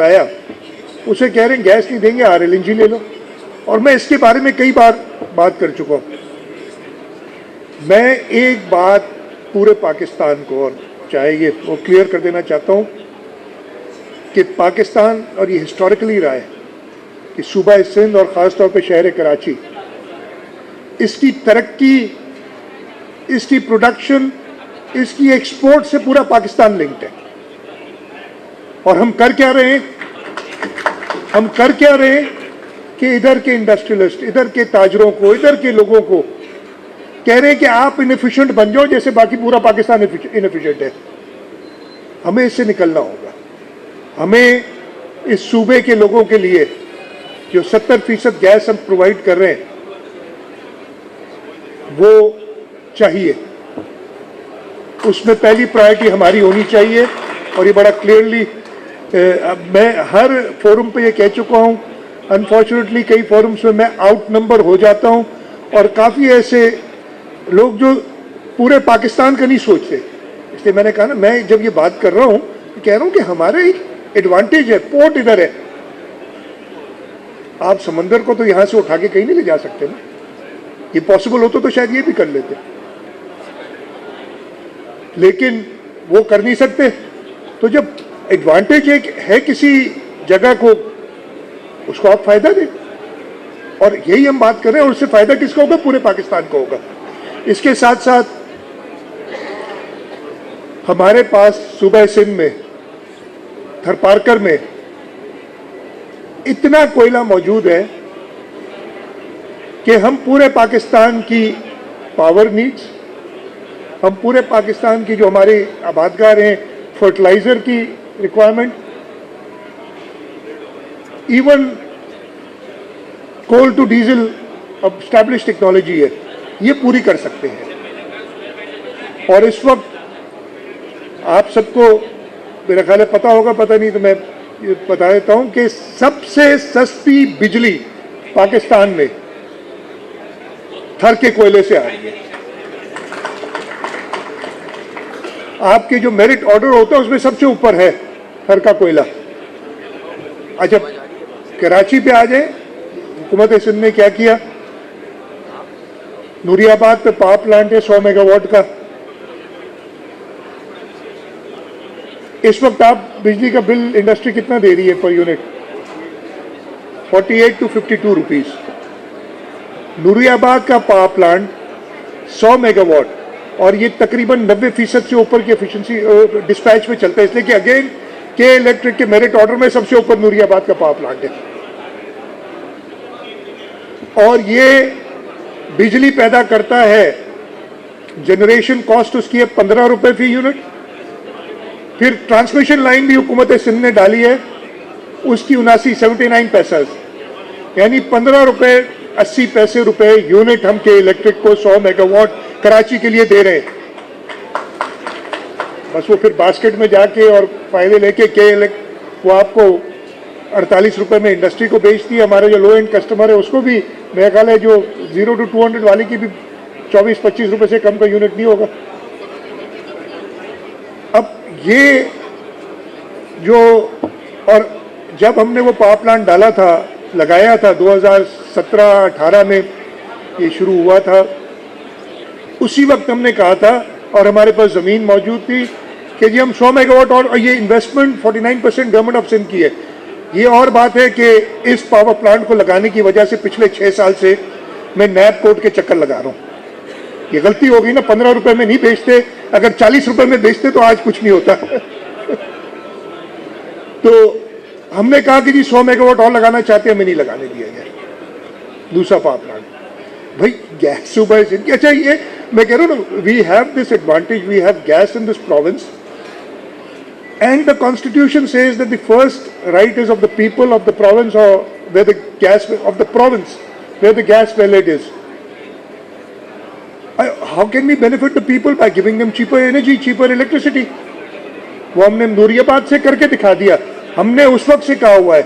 बताया, उसे कह रहे हैं गैस नहीं देंगे, RLNG ले लो। और मैं इसके बारे में कई बार बात कर चुका हूँ। मैं एक बात पूरे पाकिस्तान को, और चाहे ये वो क्लियर कर देना चाहता हूँ कि पाकिस्तान, और ये हिस्टोरिकली रहा है कि सूबा सिंध और ख़ास तौर पे शहर कराची, इसकी तरक्की, इसकी प्रोडक्शन, इसकी एक्सपोर्ट से पूरा पाकिस्तान लिंक्ड है। और हम कर क्या रहे हैं? हम कर क्या रहे हैं कि इधर के इंडस्ट्रियलिस्ट, इधर के ताजरों को, इधर के लोगों को कह रहे हैं कि आप इनएफिशिएंट बन जाओ जैसे बाकी पूरा पाकिस्तान इनएफिशिएंट है। हमें इससे निकलना होगा। हमें इस सूबे के लोगों के लिए जो 70% गैस हम प्रोवाइड कर रहे हैं वो चाहिए, उसमें पहली प्रायोरिटी हमारी होनी चाहिए। और ये बड़ा क्लियरली मैं हर फोरम पे ये कह चुका हूँ। अनफॉर्चुनेटली कई फोरम्स में मैं आउट नंबर हो जाता हूँ, और काफ़ी ऐसे लोग जो पूरे पाकिस्तान का नहीं सोचते। इसलिए मैंने कहा ना, मैं जब ये बात कर रहा हूँ तो कह रहा हूँ कि हमारे एडवांटेज है, पोर्ट इधर है। आप समंदर को तो यहाँ से उठा के कहीं नहीं ले जा सकते ना। ये पॉसिबल होता तो शायद ये भी कर लेते, लेकिन वो कर नहीं सकते। तो जब एडवांटेज एक है किसी जगह को, उसको आप फायदा दें। और यही हम बात कर रहे हैं, और उससे फायदा किसको होगा? पूरे पाकिस्तान को होगा। इसके साथ साथ हमारे पास सूबा सिंध में थरपारकर में इतना कोयला मौजूद है कि हम पूरे पाकिस्तान की पावर नीड्स, हम पूरे पाकिस्तान की जो हमारे आबादगार हैं, फर्टिलाइजर की requirement, even coal to diesel अब स्टैब्लिश टेक्नोलॉजी है, ये पूरी कर सकते हैं। और इस वक्त आप सबको मेरा ख्याल है पता होगा, पता नहीं तो मैं ये बता देता हूं कि सबसे सस्ती बिजली पाकिस्तान में थर के कोयले से आ रही है। आपके जो मेरिट ऑर्डर होता है उसमें सबसे ऊपर है थर का कोयला। अच्छा, कराची पे आ जाए, हुकूमत सिंध ने क्या किया? नूरियाबाद पे पावर प्लांट है 100 मेगावाट का। इस वक्त आप बिजली का बिल इंडस्ट्री कितना दे रही है per unit? 48 to 52 rupees. Nooriabad का पावर प्लांट 100 मेगावाट, और ये तकरीबन 90% से ऊपर की एफिशिएंसी डिस्पैच में चलता है, इसलिए कि अगेन के इलेक्ट्रिक के मेरिट ऑर्डर में सबसे ऊपर नूरियाबाद का पावर प्लांट है। और ये बिजली पैदा करता है, जनरेशन कॉस्ट उसकी है 15 रुपए फी यूनिट। फिर ट्रांसमिशन लाइन भी हुकूमत सिंध ने डाली है, उसकी 79 पैसा, यानी 15 रुपए 80 पैसे रुपए यूनिट हम के इलेक्ट्रिक को 100 मेगावाट कराची के लिए दे रहे हैं। बस वो फिर बास्केट में जाके और फायदे लेके के वो आपको 48 रुपए में इंडस्ट्री को बेचती है। हमारे जो लो एंड कस्टमर है उसको भी मेरा ख्याल है जो 0 to 200 वाले की भी 24-25 रुपए से कम का यूनिट नहीं होगा। अब ये जो, और जब हमने वो पावर प्लांट डाला था, लगाया था 2017-18 में ये शुरू हुआ था, उसी वक्त हमने कहा था, और हमारे पास ज़मीन मौजूद थी कि जी हम 100 मेगावाट, और ये इन्वेस्टमेंट 49% गवर्नमेंट ऑफ सिंध की है। ये और बात है कि इस पावर प्लांट को लगाने की वजह से पिछले 6 साल से मैं नैब कोर्ट के चक्कर लगा रहा हूँ। ये गलती हो गई ना, 15 रुपए में नहीं बेचते, अगर 40 रुपए में बेचते तो आज कुछ नहीं होता। तो हमने कहा कि जी 100 मेगावाट और लगाना चाहते हैं, हमें नहीं लगाने दिया गया दूसरा पावर प्लांट। भाई गैस सुबह से, अच्छा ये मैं कह रहा हूँ ना, we have this advantage, we have gas in this province, and the constitution says that the first right is of the people of the province, or where the gas of the province where the gas valid is. How can we benefit the people by giving them cheaper energy, cheaper electricity? वो हमने नूरियाबाद से करके दिखा दिया। हमने उस वक्त से कहा हुआ है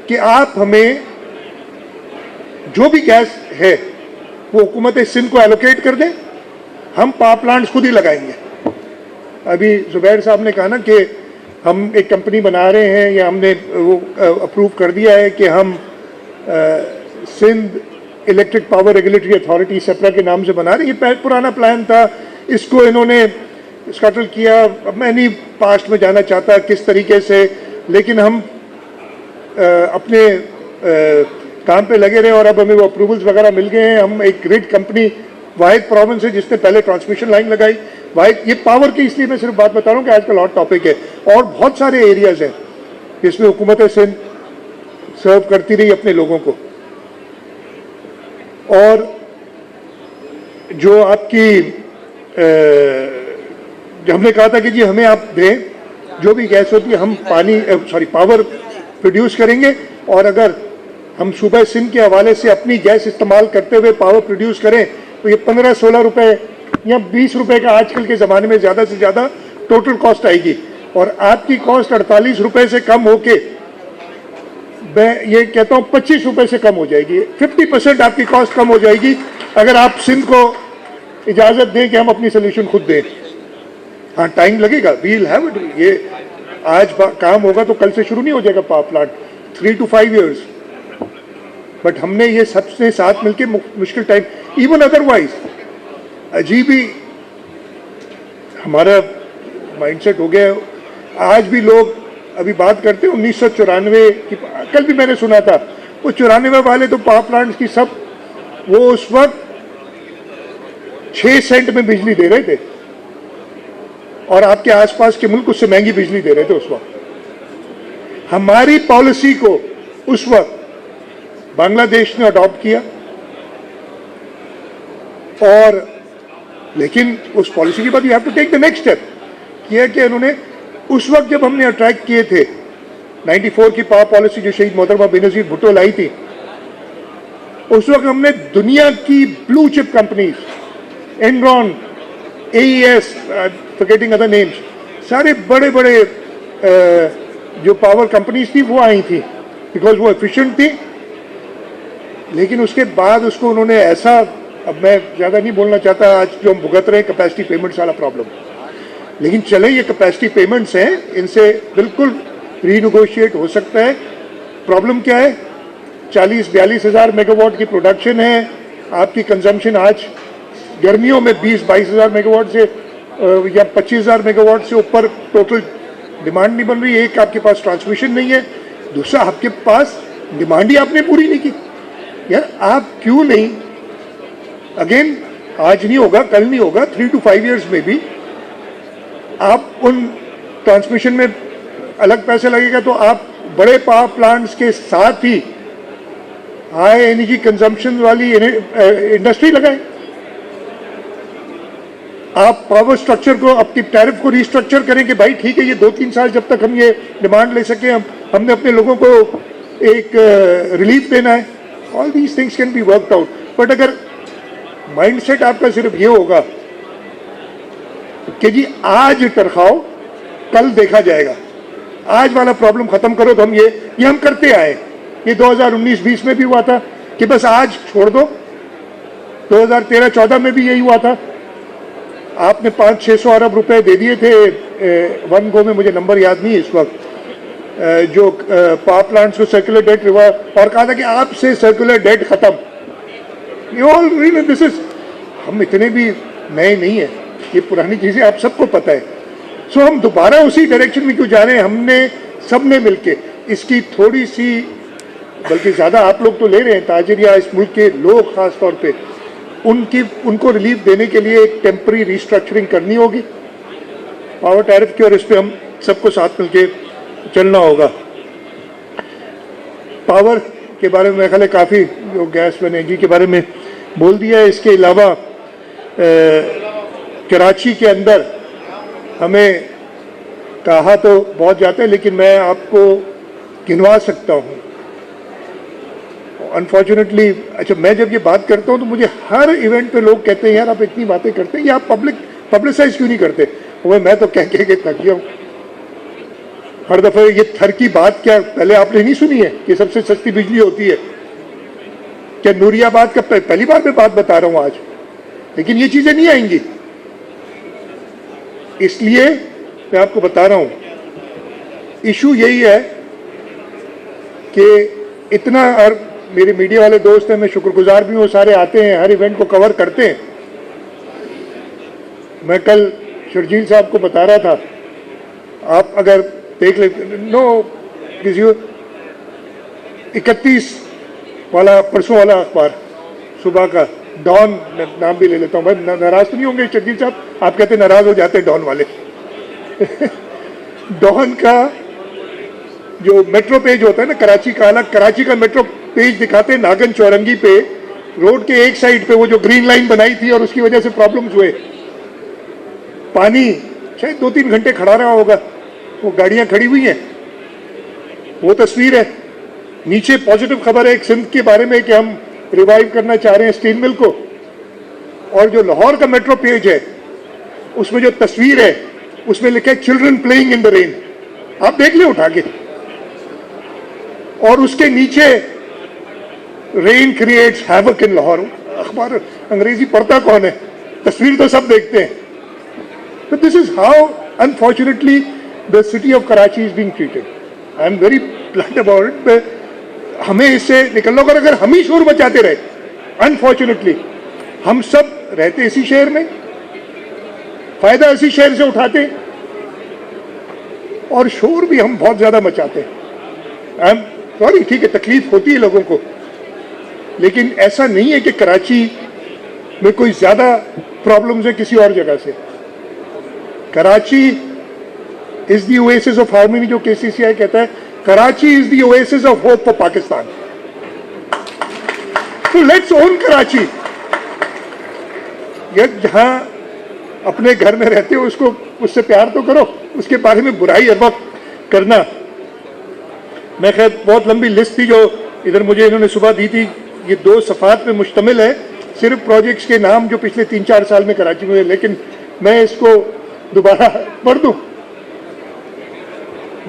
कि आप हमें जो भी गैस है वो हुकूमत सिंध को एलोकेट कर दें, हम पावर प्लांट्स खुद ही लगाएंगे। अभी जुबैर साहब ने कहा ना कि हम एक कंपनी बना रहे हैं, या हमने वो अप्रूव कर दिया है कि हम Sindh electric power regulatory authority सेपरा के नाम से बना रहे हैं। ये पुराना प्लान था, इसको इन्होंने स्कटल किया। अब मैं नहीं पास्ट में जाना चाहता किस तरीके से, लेकिन हम अपने काम पे लगे रहे और अब हमें वो अप्रूवल्स वगैरह मिल गए हैं। हम एक ग्रिड कंपनी, वाहिद प्रोविंस है जिसने पहले ट्रांसमिशन लाइन लगाई, वाहिद, ये पावर की, इसलिए मैं सिर्फ बात बता रहा हूँ कि आजकल हॉट टॉपिक है। और बहुत सारे एरियाज हैं जिसमें हुकूमत सिंध सर्व करती रही अपने लोगों को। और जो आपकी जो हमने कहा था कि जी हमें आप दें, जो भी गैस होती है हम पावर प्रोड्यूस करेंगे, और अगर हम सूबा सिंध के हवाले से अपनी गैस इस्तेमाल करते हुए पावर प्रोड्यूस करें तो ये 15-16 रुपए या 20 रुपए का आजकल के ज़माने में ज़्यादा से ज़्यादा टोटल कॉस्ट आएगी। और आपकी कॉस्ट 48 रुपए से कम होके, मैं ये कहता हूँ 25 रुपए से कम हो जाएगी। 50% आपकी कॉस्ट कम हो जाएगी अगर आप सिंध को इजाज़त दें कि हम अपनी सोल्यूशन खुद दें। हाँ, टाइम लगेगा, वील हैव इट। ये आज काम होगा तो कल से शुरू नहीं हो जाएगा power plant, 3 to 5 years। But हमने ये सबसे साथ मिलके मुश्किल टाइम, इवन अदरवाइज अजीब ही हमारा माइंडसेट हो गया। आज भी लोग अभी बात करते हैं 1994 की, कल भी मैंने सुना था वो 94 वाले तो पावर प्लांट्स की सब, वो उस वक्त 6 सेंट में बिजली दे रहे थे और आपके आसपास के मुल्क उससे महंगी बिजली दे रहे थे उस वक्त। हमारी पॉलिसी को उस वक्त बांग्लादेश ने अडॉप्ट किया, और लेकिन उस पॉलिसी के बाद you have to take the next step. किया कि उन्होंने उस वक्त जब हमने अट्रैक्ट किए थे 94 की पावर पॉलिसी जो शहीद मोहतरमा बेनज़ीर भुट्टो लाई थी, उस वक्त हमने दुनिया की blue chip companies, Enron, AES, forgetting other names, सारे बड़े बड़े जो पावर कंपनीज थी वो आई थी, बिकॉज वो एफिशिएंट थी। लेकिन उसके बाद उसको उन्होंने ऐसा, अब मैं ज़्यादा नहीं बोलना चाहता, आज जो हम भुगत रहे हैं कैपेसिटी पेमेंट्स वाला प्रॉब्लम, लेकिन चले ये कैपेसिटी पेमेंट्स हैं, इनसे बिल्कुल रीनेगोशिएट हो सकता है। प्रॉब्लम क्या है, 40-42 हज़ार मेगावाट की प्रोडक्शन है, आपकी कंजम्पशन आज गर्मियों में 20-22 हज़ार मेगावाट से या 25 हज़ार मेगावाट से ऊपर टोटल डिमांड नहीं बन रही। एक, आपके पास ट्रांसमिशन नहीं है, दूसरा आपके पास डिमांड ही आपने पूरी नहीं की। यार आप क्यों नहीं, अगेन आज नहीं होगा, कल नहीं होगा, 3 to 5 years में भी आप उन ट्रांसमिशन में अलग पैसे लगेगा, तो आप बड़े पावर प्लांट्स के साथ ही हाई एनर्जी कंजम्पशन वाली इंडस्ट्री लगाएं। आप पावर स्ट्रक्चर को, अपनी टैरिफ को रिस्ट्रक्चर करें कि भाई ठीक है, ये 2-3 साल जब तक हम ये डिमांड ले सके, हमने अपने लोगों को एक रिलीफ देना है। All these things can be worked out. But अगर माइंडसेट आपका सिर्फ ये होगा कि जी आज टरखाओ, कल देखा जाएगा, आज वाला प्रॉब्लम खत्म करो, तो हम ये हम करते आए। ये 2019-20 में भी हुआ था कि बस आज छोड़ दो, 2013-14 में भी यही हुआ था। आपने 500-600 अरब रुपए दे दिए थे वन गो में, मुझे नंबर याद नहीं इस वक्त, जो पावर प्लांट्स को सर्कुलर डेट रिवर्स, और कहा था कि आपसे सर्कुलर डेट खत्म। ये ऑल दिस इज, हम इतने भी नए नहीं है, ये पुरानी चीजें आप सबको पता है। सो हम दोबारा उसी डायरेक्शन में क्यों जा रहे हैं? हमने सबने मिलके इसकी थोड़ी सी, बल्कि ज़्यादा आप लोग तो ले रहे हैं, ताजिर या इस मुल्क के लोग ख़ास तौर पे, उनको रिलीफ देने के लिए एक टेम्पररी रिस्ट्रक्चरिंग करनी होगी पावर टैरिफ की, और इस पर हम सबको साथ मिलके चलना होगा। पावर के बारे में ख्याल काफ़ी जो गैस व एनर्जी के बारे में बोल दिया है। इसके अलावा कराची के अंदर हमें कहा तो बहुत जाता है, लेकिन मैं आपको गिनवा सकता हूँ अनफॉर्चुनेटली। अच्छा, मैं जब ये बात करता हूँ तो मुझे हर इवेंट पे लोग कहते हैं यार आप इतनी बातें करते हैं, ये आप पब्लिसाइज क्यों नहीं करते? वो मैं तो कह के थक गया हूँ हर दफ़े। ये थर की बात क्या पहले आपने नहीं सुनी है कि सबसे सस्ती बिजली होती है? क्या नूरियाबाद का पहली बार मैं बात बता रहा हूँ आज, लेकिन ये चीज़ें नहीं आएंगी। इसलिए मैं आपको बता रहा हूँ इशू यही है कि इतना, और मेरे मीडिया वाले दोस्त हैं, मैं शुक्रगुजार भी हूँ, सारे आते हैं, हर इवेंट को कवर करते हैं। मैं कल शर्जील साहब को बता रहा था, आप अगर देख ले, नो किसी 31 वाला परसों वाला अखबार सुबह का, डॉन, नाम भी ले लेता हूँ भाई, नाराज तो नहीं होंगे शर्जील साहब, आप कहते नाराज हो जाते हैं डॉन वाले डॉन का जो मेट्रो पेज होता है ना कराची का, अलग कराची का मेट्रो पेज दिखाते हैं नागन चौरंगी पे, रोड के एक साइड पे वो जो ग्रीन लाइन बनाई थी और उसकी वजह से प्रॉब्लम्स हुए, पानी शायद 2-3 घंटे खड़ा रहा होगा, वो गाड़ियां खड़ी हुई हैं, वो तस्वीर है। नीचे पॉजिटिव खबर है एक सिंध के बारे में कि हम रिवाइव करना चाह रहे हैं स्टील मिल को, और जो लाहौर का मेट्रो पेज है उसमें जो तस्वीर है उसमें लिखा है children playing in the rain, आप देख ले उठा के, और उसके नीचे रेन क्रिएट्स हैवक इन लाहौर। अखबार अंग्रेजी पढ़ता कौन है, तस्वीर तो सब देखते हैं। तो this is how unfortunately the city of Karachi is being treated. I am very blunt about it, हमें इससे निकलना होगा। अगर हम ही शोर मचाते रहे, अनफॉर्चुनेटली हम सब रहते इसी शहर में, फायदा इसी शहर से उठाते, और शोर भी हम बहुत ज्यादा मचाते हैं। आई एम सॉरी, ठीक है, तकलीफ होती है लोगों को, लेकिन ऐसा नहीं है कि कराची में कोई ज्यादा प्रॉब्लम्स है किसी और जगह से। Karachi is the oasis of harmony, जो केसीसीआई कहता है, Karachi is the oasis of hope for Pakistan. तो लेट्स ओन कराची। ये जहां अपने घर में रहते हो उसको, उससे प्यार तो करो, उसके बारे में बुराई हर वक्त करना। मैं खैर बहुत लंबी लिस्ट थी जो इधर मुझे इन्होंने सुबह दी थी, ये 2 सफ़ात पे मुश्तमिल है, सिर्फ प्रोजेक्ट्स के नाम जो पिछले 3-4 साल में कराची में हुए, लेकिन मैं इसको दोबारा पढ़ दूं।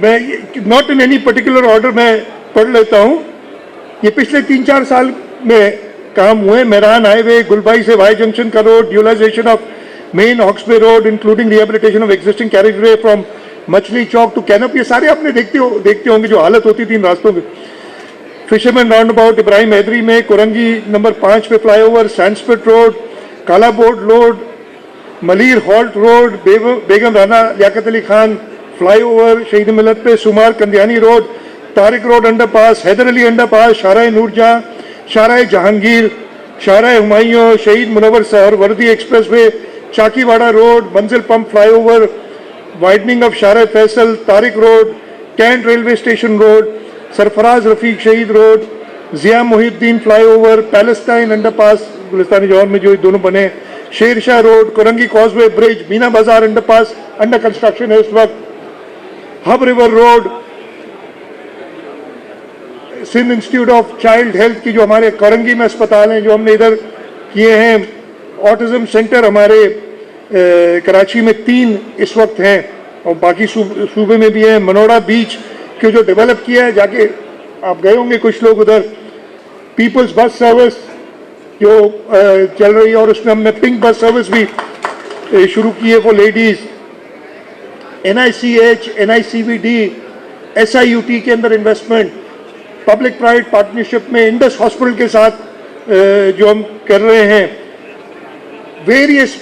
मैं not in any particular order मैं पढ़ लेता हूं। ये पिछले 3-4 साल में काम हुए। मेहरान हाईवे, गुलबाई से वाई जंक्शन का road, dualization of main Hawksbay road including rehabilitation of existing carriageway from Machhli Chowk to कैनप, ये सारे आपने देखते होंगे जो हालत होती थी इन रास्तों में। Fisherman roundabout Ibrahim Hyderi में, कुरंगी नंबर 5 पे flyover, Sandspit road, Kala board road, Malir halt road, Begum Rana Liaquat Ali Khan flyover, Shaheed Millat पे, Sumar Kandiani road, Tariq road underpass, Haider Ali underpass, Shahrah Noorjahan, Shahrah Jahangir, Shahrah Humayun, Shaheed Munawwar Suhrawardy expressway, Chakiwara road, Manzil pump flyover, widening of Shahrah Faisal, Tariq road, cantt railway station road, Sarfaraz Rafiq शहीद road, Zia Mohiuddin flyover, Palestine underpass Gulistan-e Jauhar में जो दोनों बने, Shershah road, Korangi causeway bridge, Meena Bazaar underpass under construction है इस वक्त, Hub river road, Sindh institute of child health की जो हमारे कुरंगी में अस्पताल हैं जो हमने इधर किए हैं, ऑटिज्म सेंटर हमारे कराची में 3 इस वक्त हैं और बाकी सूबे में भी हैं। मनोड़ा बीच के जो डेवलप किया है, जाके आप गए होंगे कुछ लोग उधर, पीपल्स बस सर्विस जो चल रही है, और उसमें हमने पिंक बस सर्विस भी शुरू की है for ladies. NICH, NICVD, SIUT के अंदर इन्वेस्टमेंट, पब्लिक प्राइवेट पार्टनरशिप में इंडस हॉस्पिटल के साथ जो हम कर रहे हैं, वेरियस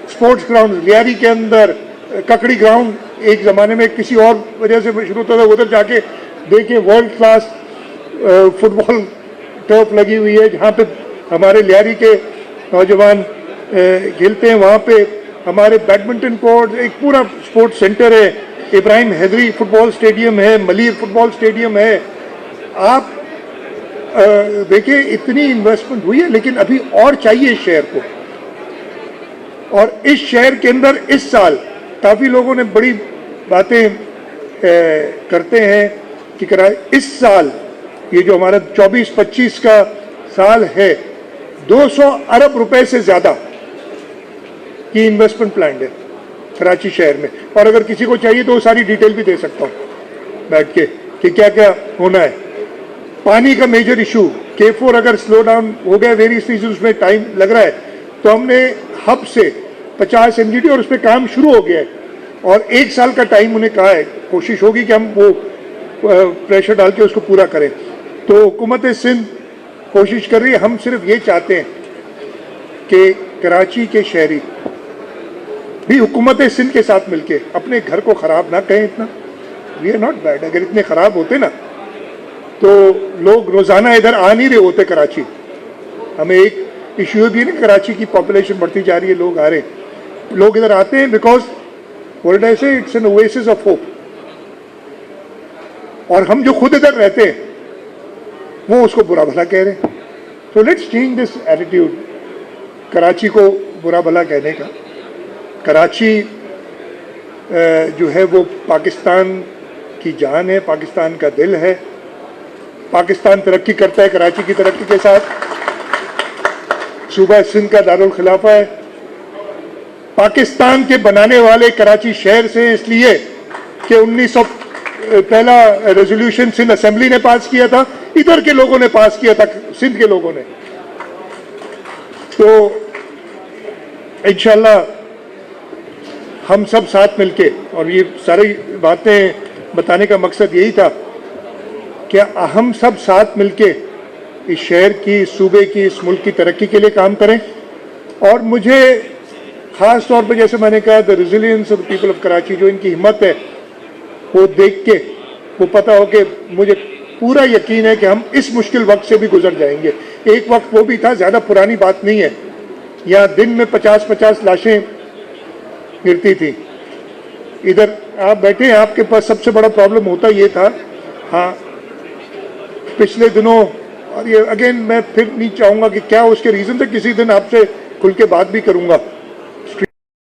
स्पोर्ट्स ग्राउंड, लियारी के अंदर ककड़ी ग्राउंड एक ज़माने में किसी और वजह से शुरू होता था, उधर जाके देखें वर्ल्ड क्लास फुटबॉल टर्फ लगी हुई है जहाँ पे हमारे लियारी के नौजवान खेलते हैं। वहाँ पे हमारे बैडमिंटन कोर्ट, एक पूरा स्पोर्ट्स सेंटर है, इब्राहिम हैदरी फुटबॉल स्टेडियम है, मलीर फुटबॉल स्टेडियम है। आप देखिए इतनी इन्वेस्टमेंट हुई है, लेकिन अभी और चाहिए इस शहर को। और इस शहर के अंदर इस साल काफ़ी लोगों ने बड़ी बातें करते हैं कि इस साल ये जो हमारा 24-25 का साल है, 200 अरब रुपए से ज़्यादा की इन्वेस्टमेंट प्लान है कराची शहर में। और अगर किसी को चाहिए तो वो सारी डिटेल भी दे सकता हूँ बैठ के कि क्या क्या होना है। पानी का मेजर इशू, K4 अगर स्लो डाउन हो गया वेरियस रीजन, उसमें टाइम लग रहा है, तो हमने हब से 50 MGD और उस पर काम शुरू हो गया है, और 1 साल का टाइम उन्हें कहा है, कोशिश होगी कि हम वो प्रेशर डाल के उसको पूरा करें। तो हुकूमत सिंध कोशिश कर रही है। हम सिर्फ ये चाहते हैं कि कराची के शहरी भी हुकूमत सिंध के साथ मिलके अपने घर को ख़राब ना करें इतना। We are not bad. अगर इतने ख़राब होते ना तो लोग रोज़ाना इधर आ नहीं रहे होते कराची। हमें एक इशू भी है ना, कराची की पॉपुलेशन बढ़ती जा रही है, लोग आ रहे हैं। लोग इधर आते हैं बिकॉज वर्ल्ड ऐसे it's an oasis of hope. और हम जो खुद इधर रहते हैं वो उसको बुरा भला कह रहे हैं। So let's change this attitude Karachi को बुरा भला कहने का। कराची जो है वो पाकिस्तान की जान है, पाकिस्तान का दिल है। पाकिस्तान तरक्की करता है कराची की तरक्की के साथ। सूबा सिंध का दारुल खिलाफा है। पाकिस्तान के बनाने वाले कराची शहर से इसलिए कि 1900 पहला रेजोल्यूशन सिंध असेंबली ने पास किया था, इधर के लोगों ने पास किया था, सिंध के लोगों ने। तो इंशाल्लाह हम सब साथ मिलके, और ये सारी बातें बताने का मकसद यही था कि हम सब साथ मिलके इस शहर की, इस सूबे की, इस मुल्क की तरक्की के लिए काम करें। और मुझे ख़ास तौर पर, जैसे मैंने कहा, the resilience of the people of Karachi, जो इनकी हिम्मत है वो देख के वो पता हो कि मुझे पूरा यकीन है कि हम इस मुश्किल वक्त से भी गुजर जाएंगे। एक वक्त वो भी था, ज़्यादा पुरानी बात नहीं है, यहाँ दिन में 50-50 लाशें गिरती थी। इधर आप बैठे हैं, आपके पास सबसे बड़ा प्रॉब्लम होता ये था। हाँ, पिछले दिनों, और ये अगेन मैं फिर नहीं चाहूँगा कि क्या उसके रीज़न थे, किसी दिन आपसे खुल के बात भी करूँगा।